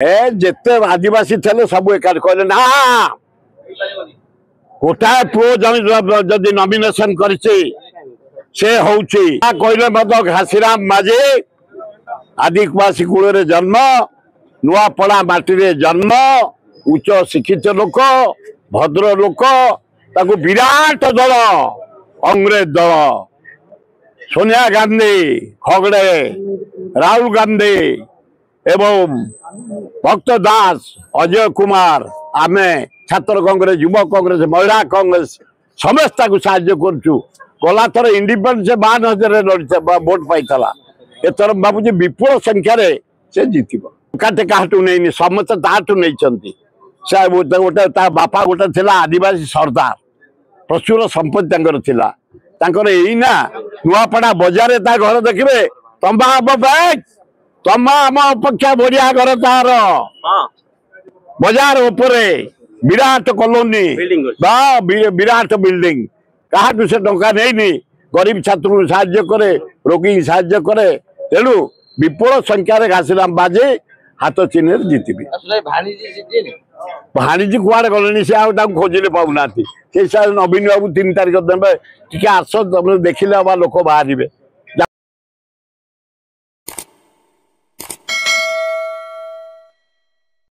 ए जिते आदिवासी थे सब एक कहले ना गोटाए पुओ जदि नॉमिनेशन करछि से होउछि कहले मत घासीराम माझी आदिवासी कूल जन्म नुआपड़ा माटी जन्म उच्च शिक्षित लोक भद्र लोक ताकू विराट दल कांग्रेस दल सोनिया गांधी खगड़े राहुल गांधी एवं भक्त दास अजय कुमार आमे छात्र कांग्रेस युवा कांग्रेस महिला कांग्रेस समस्त साहाଯ୍य करछु गला थर इंडिपेंडेंस 52,000 वोट पाइला एथर बाबूजी विपुल संख्यार से जीतब काटे काटू नहीं समस्त ताठू नहीं गोटे बापा गोटे थिला आदिवासी सरदार प्रचुर संपत्ति एना नुआपड़ा बजार ता घर देखिए तंबा हम बैग तमा आम अपेक्षा बढ़िया घर तार बजार उपरे विराट कॉलोनी विराट बिल्डिंग क्या से टंका नहीं गरीब छात्र साहाଯ୍य करे रोगी साहाଯ୍य करे तेणु विपुल संख्यार घासीराम बाजे हाथ चिन्ह जीतबी भाणीजी कुआड़े गले से खोजिले पाऊना से नवीन बाबू 3 तारिख देवे टी आस तुम देखिले लोक बाहर